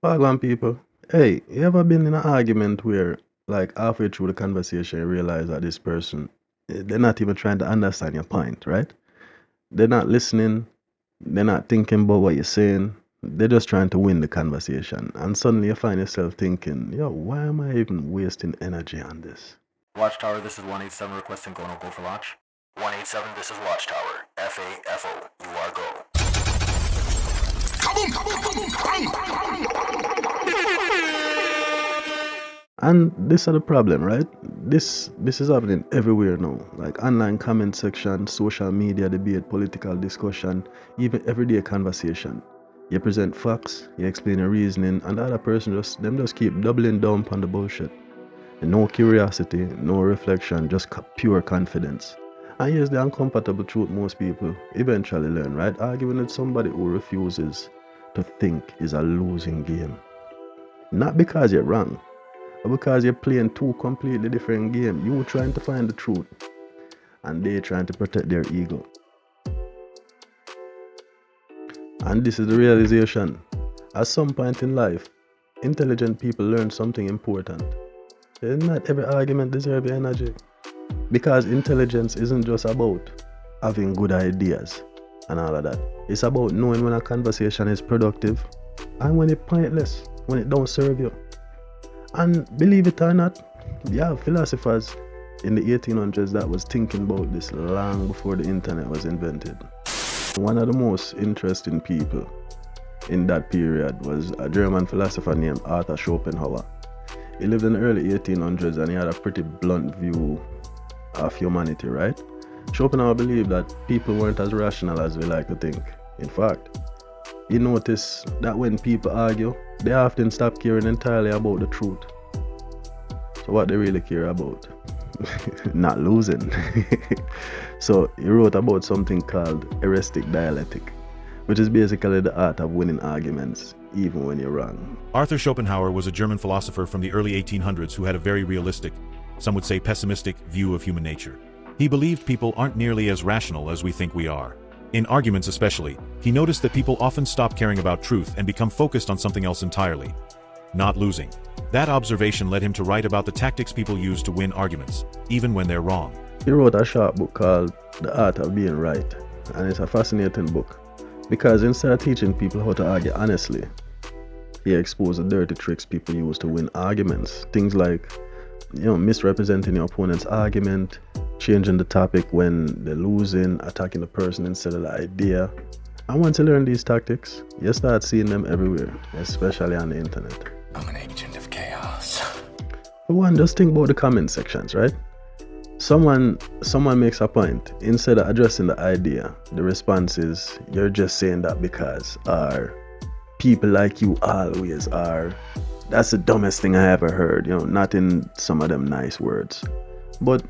Wagwan people. Hey, you ever been in an argument where, like, halfway through the conversation, you realize that this person, they're not even trying to understand your point, right? They're not listening, they're not thinking about what you're saying, they're just trying to win the conversation. And suddenly you find yourself thinking, yo, why am I even wasting energy on this? Watchtower, this is 187 requesting go for launch. 187, this is Watchtower. FAFO, you are go. And this is the problem, right? This is happening everywhere now. Like online comment section, social media debate, political discussion, even everyday conversation. You present facts, you explain your reasoning, and the other person just keep doubling down on the bullshit. And no curiosity, no reflection, just pure confidence. And here's the uncomfortable truth most people eventually learn, right? Arguing with somebody who refuses to think is a losing game. Not because you're wrong, but because you're playing two completely different games. You trying to find the truth, and they trying to protect their ego. And this is the realization. At some point in life, intelligent people learn something important. Not every argument deserves your energy. Because intelligence isn't just about having good ideas and all of that. It's about knowing when a conversation is productive and when it's pointless, when it don't serve you. And believe it or not, you have philosophers in the 1800s that was thinking about this long before the internet was invented. One of the most interesting people in that period was a German philosopher named Arthur Schopenhauer. He lived in the early 1800s and he had a pretty blunt view of humanity, right? Schopenhauer believed that people weren't as rational as we like to think. In fact, he noticed that when people argue, they often stop caring entirely about the truth. So what they really care about? Not losing. So he wrote about something called heuristic dialectic, which is basically the art of winning arguments, even when you're wrong. Arthur Schopenhauer was a German philosopher from the early 1800s who had a very realistic, some would say pessimistic, view of human nature. He believed people aren't nearly as rational as we think we are. In arguments especially, he noticed that people often stop caring about truth and become focused on something else entirely. Not losing. That observation led him to write about the tactics people use to win arguments, even when they're wrong. He wrote a short book called The Art of Being Right, and it's a fascinating book because instead of teaching people how to argue honestly, he exposed the dirty tricks people use to win arguments. Things like, misrepresenting your opponent's argument, changing the topic when they're losing, attacking the person instead of the idea. And once you learn these tactics, you start seeing them everywhere, especially on the internet. I'm an agent of chaos. For one, just think about the comment sections, right? Someone makes a point. Instead of addressing the idea, the response is, you're just saying that because, or people like you always are. That's the dumbest thing I ever heard, not in some of them nice words. But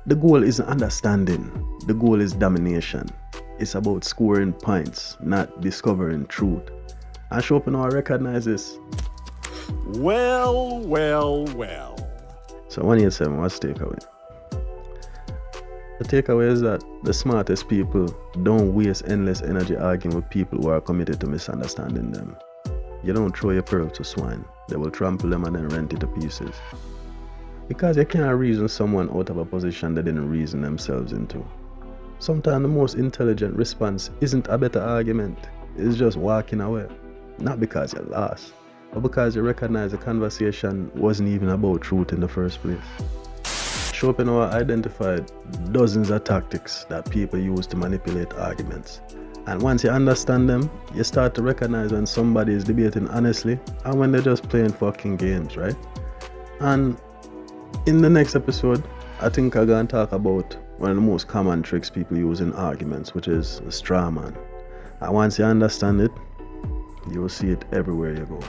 the goal isn't understanding. The goal is domination. It's about scoring points, not discovering truth. And Schopenhauer recognizes. Well. So 187, what's the takeaway? The takeaway is that the smartest people don't waste endless energy arguing with people who are committed to misunderstanding them. You don't throw your pearls to swine. They will trample them and then rent it to pieces. Because you can't reason someone out of a position they didn't reason themselves into. Sometimes the most intelligent response isn't a better argument. It's just walking away. Not because you lost, but because you recognize the conversation wasn't even about truth in the first place. Schopenhauer identified dozens of tactics that people use to manipulate arguments. And once you understand them, you start to recognize when somebody is debating honestly and when they're just playing fucking games, right? And in the next episode, I think I'm going to talk about one of the most common tricks people use in arguments, which is the straw man. And once you understand it, you'll see it everywhere you go.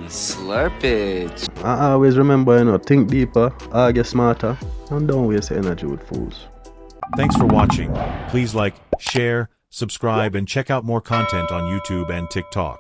Slurp it. I always remember, think deeper, argue smarter, and don't waste your energy with fools. Thanks for watching. Please like, share, subscribe, and check out more content on YouTube and TikTok.